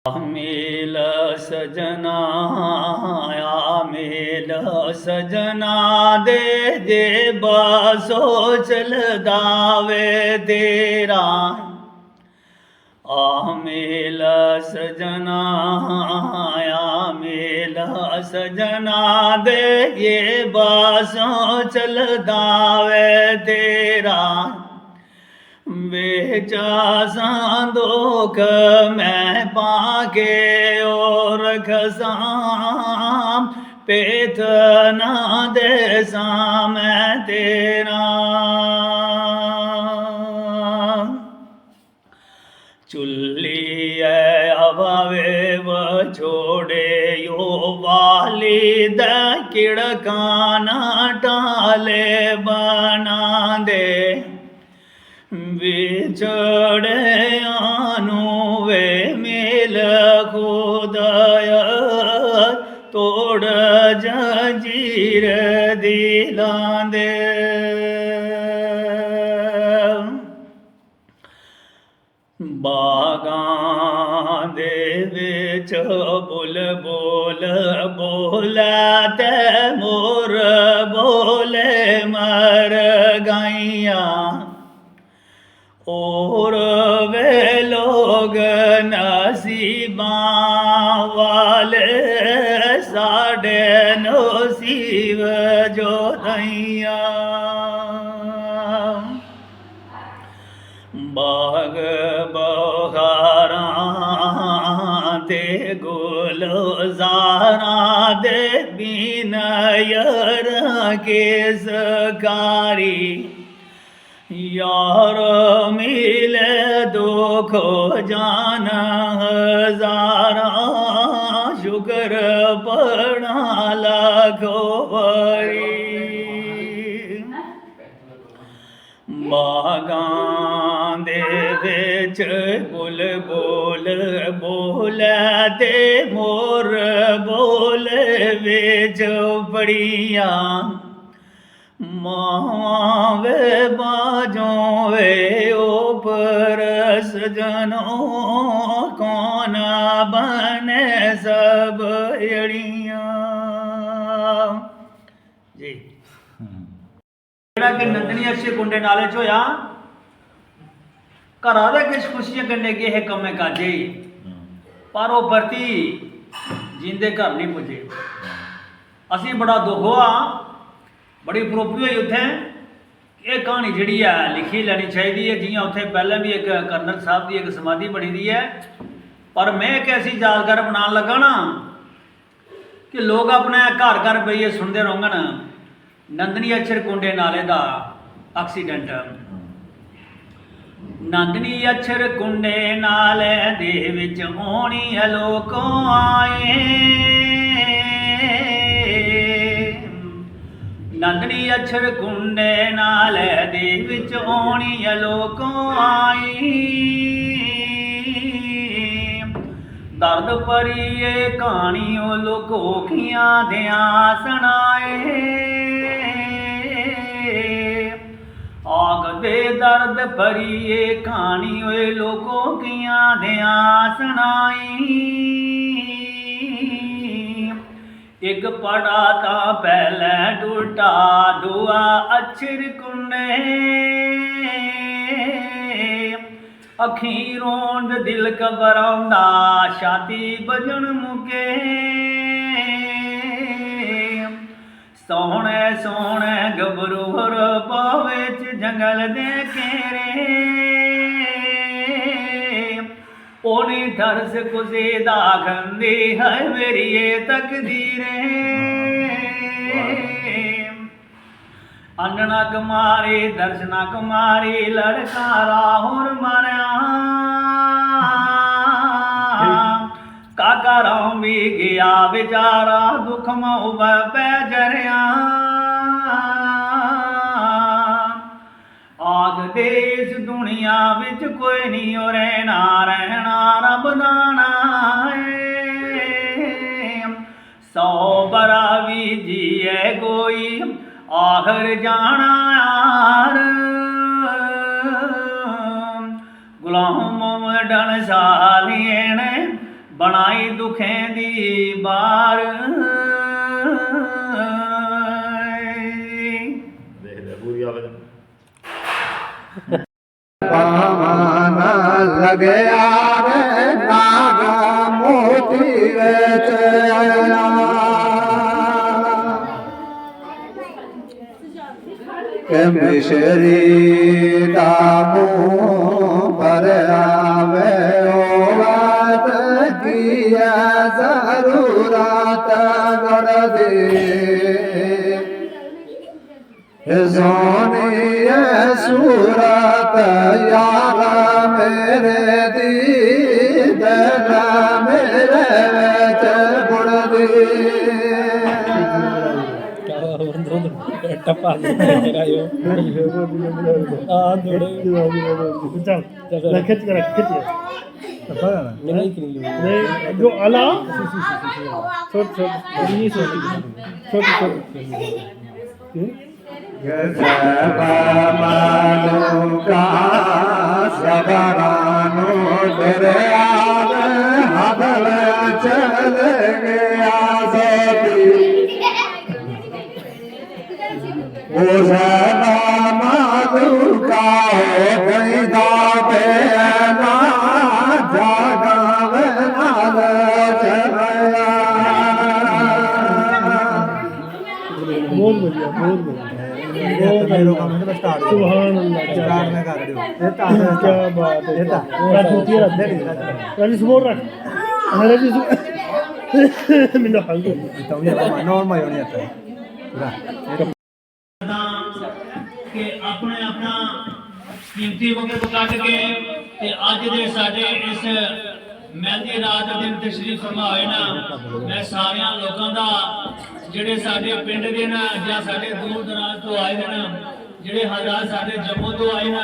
Mail सजना mail सजना दे जे बसो चलदा वे तेरा मेल सजना मेल सजना दे ये बसो चलदा वे तेरा बेचासां दुख मैं पाके और खसां पेत ना देसा मैं तेरा चुल्ली अभावे छोड़े यो वाली द किड़काना टाले बना दे विछड़े आनु वे मेल खुदाया तोड़ जंजीर दिलां दे बागां दे विच बुलबुल बोला ते मोर बोले मर गाइयां और वे लोग नसीबां वाले साढ़े नसीब जो रैया बाग बहारां ते गुलजारा दे बिनयर के सकारी यार मिले दुख जान हजारा शुक्र पड़ा लाखो बरी बागां दे विच बुलबुल बोले ते मोर बोले विच बड़िया मावे बाजों वे ऊपर सजनों कौन बने सब अड़ियां जी कि नंदनी अच्छे कुंडे नाले च होया घर आदे किश खुशियां कन्ने गए है कम्मे काजे पर वो परती जींदे घर नहीं पुजे असी बड़ा दुख हुआ बड़ी प्रोपी हुई उत्थे ये कहानी जी है लिखी लैनी चाहिए जियां उत्थे पहले भी एक कर्नल साहब की एक समाधि बनी दी है पर मैं एक ऐसी यादगार बना लगा ना कि लोग अपने घर घर बइए सुनते रहोगन नंदनी अक्षर कुंडे नाले का एक्सीडेंट नंदनी अक्षर कुंडे नाले दे विच आउणी लोकों आए नंदनी अक्षर कुंडे नाले दे विच आउणी लोकों आई दर्द भरी ये कहानी लोको खियां दियां सुनाए आग दे दर्द भरी ये कहानी लोको खियां दियां सुनाई एक पड़ा था पहले टूटा दुआ अक्षर कुंडे अखी रोंद दिल घबराउंदा छाती बजन मुके सोहने सोहने गबरू हर पावे च जंगल दे घेरे ओनी तरस कुसे दा खंदी है मेरी ये तकदीरे अन्ना कुमारी दर्शना कुमारी लड़का राहुल मरिया काका राम भी गया बेचारा दुख मऊब पै जरिया आग देश दुनिया विच कोई नहीं हो रहना रब दाना सौ बरा भी जिए कोई आखिर जाना यार गुलाम डन सालिए ने ਬਣਾਈ ਦੁਖੇਂ ਦੀ ਬਾਰ ਦੇਖ ਲੈ ਪੂਰੀ ਆਵਾਜ਼ ਪਾਵਨ ਲਗਿਆ ਰੇ ਨਾਗਾ ਮੋਤੀ ਵਿੱਚ ਕਿ ਮਿਸ਼ਰੀ ਦਾ ਮੂੰਹ ਭਰਿਆ ਵੇ ਵਾਤ ਕੀਆ ਜ਼ਰੂਰਤ ਗੜਦੀ ਜ਼ੋਨੀਏ ਸੂਰਤ ਯਾਰਾ ਮੇਰੇ ਦੀ ਦਿਲ ਮੇਰੇ ਵਿੱਚ ਗੁੜਦੀ टप्पा तेरा यो हां थोड़े चल चल खिंच कर खिंच नहीं नहीं जो अला छोट छोट नहीं छोट छोट मानो का सबरानो दरिया हबल चल गया सोती ओ मानो का गई दावे ना जागा नाल चलया बहुत बढ़िया बहुत बढ़िया सुभान अल्लाह क्या बात है राजी सुबह रख राजी मिलो हंग ਕਿ ਆਪਣੇ ਆਪਣਾ ਕੀਮਤੀ ਵਕਤ ਕੱਢ ਕੇ ਤੇ ਅੱਜ ਦੇ ਸਾਡੇ ਇਸ ਮਹਿੰਦੀ ਰਾਤ ਦੇ ਦਿਨ ਤਸ਼ਰੀਫ ਫਰਮਾ ਹੋਏ ਨਾ ਮੈਂ ਸਾਰਿਆਂ ਲੋਕਾਂ ਦਾ ਜਿਹੜੇ ਸਾਡੇ ਪਿੰਡ ਦੇ ਨਾ ਜਾਂ ਸਾਡੇ ਦੂਰ ਦਰਾਜ਼ ਤੋਂ ਆਏ ਨੇ ਨਾ ਜਿਹੜੇ ਹਜ਼ਾਰ ਸਾਡੇ ਜੰਮੂ ਤੋਂ ਆਏ ਨਾ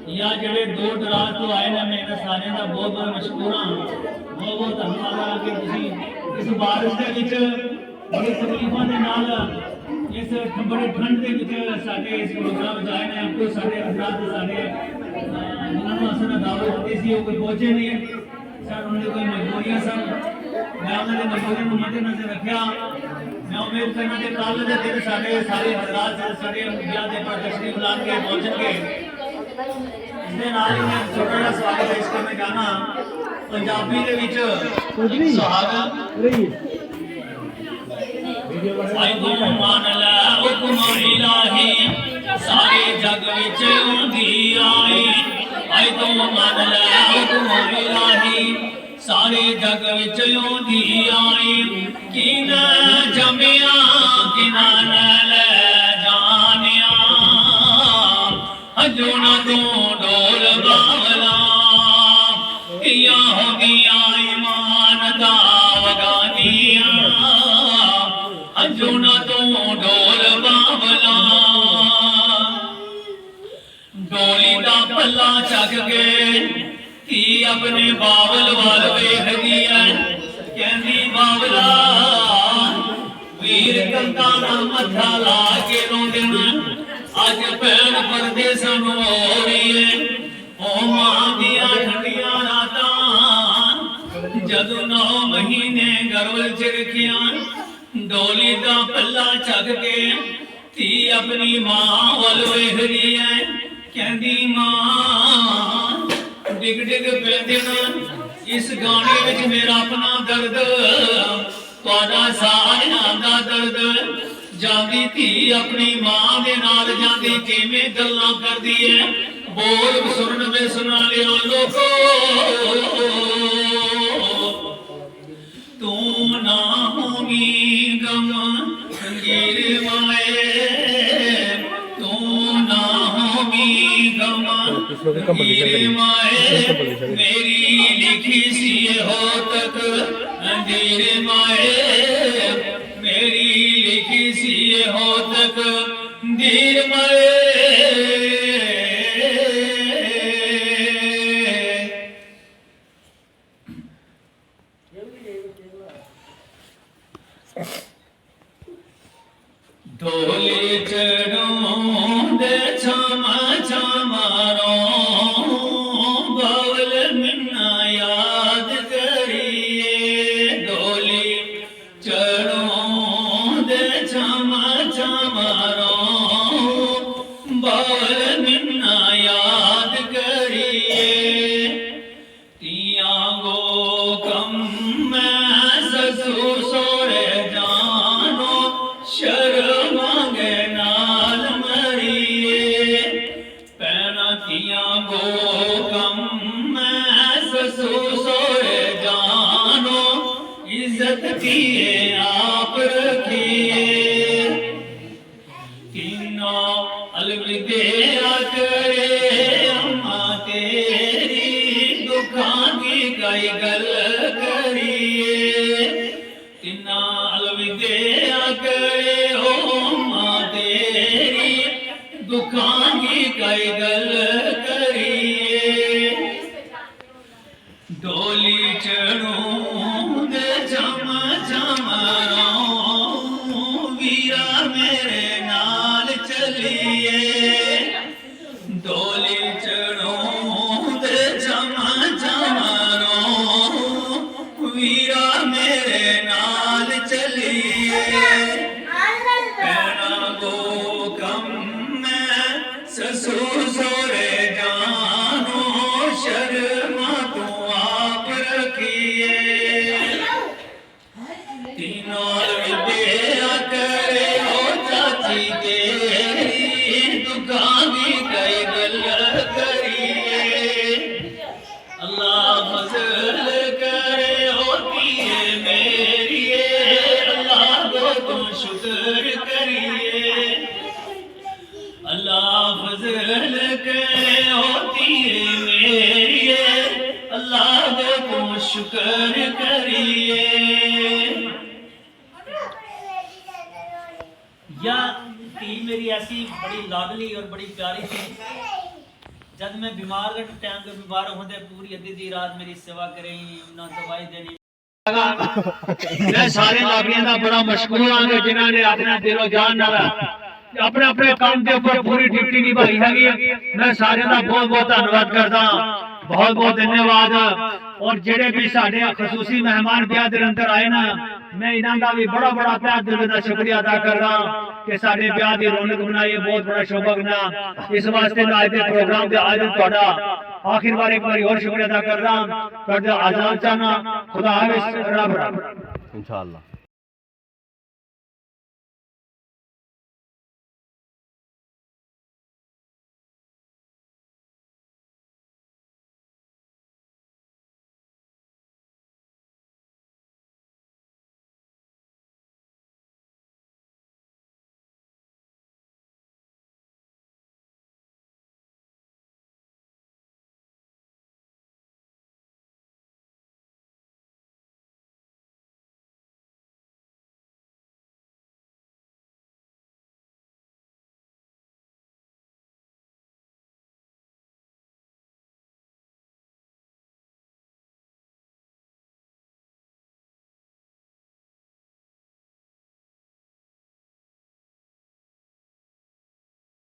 ਜਾਂ ਜਿਹੜੇ ਦੂਰ ਦਰਾਜ਼ ਤੋਂ ਆਏ ਨੇ ਮੈਂ ਇਹਨਾਂ ਸਾਰਿਆਂ ਦਾ ਬਹੁਤ ਬਹੁਤ ਮਸ਼ਕੂਰ ਹਾਂ ਬਹੁਤ ਬਹੁਤ ਧੰਨਵਾਦ ਆ ਕਿ ਤੁਸੀਂ ਇਸ ਬਾਰਿਸ਼ ਦੇ ਵਿੱਚ ਬੜੀ ਤਕਲੀਫਾਂ ਦੇ ਨਾਲ ਇਸ ਬੜੀ ਠੰਡ ਦੇ ਵਿੱਚ ਸਾਡੇ ਇਸ ਪ੍ਰੋਗਰਾਮ ਵਿੱਚ ਆਏ ਨੇ ਆਪਕੋ ਸਾਡੇ ਹਜ਼ਾਰ ਸਾਡੇ ਜਿਨ੍ਹਾਂ ਨੂੰ ਅਸੀਂ ਦਾਅਵਤ ਦਿੱਤੀ ਸੀ ਉਹ ਕੋਈ ਪਹੁੰਚੇ ਨਹੀਂ ਸਰ ਉਹਨਾਂ ਦੀ ਕੋਈ ਮਜਬੂਰੀਆਂ ਸਨ ਮੈਂ ਉਹਨਾਂ ਦੀ ਮਜਬੂਰੀਆਂ ਨੂੰ ਮੱਦੇਨਜ਼ਰ ਰੱਖਿਆ मैं उम्मीद करना कि कल के दिन साढ़े सारे हजरात साढ़े विआह के पर तशरीफ ला के पहुंचेंगे इसके नाल ही मैं छोटा सा सवाल पेश करना चाहना पंजाबी के विच एक सुहाग आई तू मान लै हुक्म इलाही सारे जग विच आंदी आई आई तू मान लै हुक्म इलाही सारे जग विच आंदी आई कि न जमिया कि न ले जानिया हजू न तू डोल बावला किया हो गया ईमान दा वगानिया हजू न तू डोल बावला डोली दा पल्ला चक के धी अपने बावल वाल वेख दिया कहंदी बावला वीर कंता दा मथा ला के रोंदे अज भैन परदेसां नूं ओड़ी है ओ मां दियां ठंडियां रातां जदों 9 महीने गर्भ च रखिया डोली दा पल्ला चक के धी अपनी मां वल वेख रही है कहंदी मां डिग डिग पैंदे इस गाने विच मेरा अपना दर्द तुहाडा सारियां दा दर्द जांदी धी अपनी मां दे नाल जांदी किवें गल्लां करदी है बोल सुन में सुना लियो लोको तू ना होगी गम संगीर माए तू ना होगी गम संगीर माए मेरी लिखी सी हो तक अंजीर माए मेरी लिखी सी हो तक दीर माए ढोले चढ़ों दे छामा छामारों बावल मिन्ना याद करिए इज्जत किए आप रखिए तीनों अलविदा करे अम्मा तेरी दुखां की कई गल करिए तीना अलविदा करे ओ अम्मा तेरी दुखां की कई गल करिए डोली चढ़ूं दे झम झम रोऊं वीरा मेरे नाल चलिए डोली चढ़ूं दे झम झम रोऊं वीरा मेरे नाल चलिए कहना गो कम मैं ससुर सोरे जानो शर्मा तू आप रखिए तीनों अलविदा करे ओ चाची तेरी दुकान की कई गल करिए अल्लाह फजल करे ओ पिए मेरी अल्लाह को तू शुक्र करिए अल्लाह फजल करे होती है मेरी अल्लाह को तुम शुक्र करिए या धी मेरी ऐसी बड़ी लाडली और बड़ी प्यारी थी जब मैं बीमार टाइम के बीमार होंदे पूरी अद्धी दी रात मेरी सेवा करें ना दवाई देनी मैं सारे लागियां दा बड़ा मशकूर हां जिन्हां ने अपना दिलो जान नाल अपने अपने काम के ऊपर पूरी ड्यूटी निभाई है मैं सारे का बहुत बहुत धन्यवाद करता बहुत बहुत धन्यवाद और जेडे भी साडे खसूसी मेहमान ब्याह दे अंदर आए ना मैं इन्हां दा भी बड़ा बड़ा तहे दिल दा शुक्रिया अदा कर रहा कि साडे ब्याह दी रौनक बनाई बहुत बड़ा शौक ना इस वास्ते मैं आज दे प्रोग्राम दे आज तुहाडा आखिर बार एक बार और शुक्रिया अदा कर रहा तुहाडा आजाद चाहना खुदा हाफिज रब इंशाअल्लाह।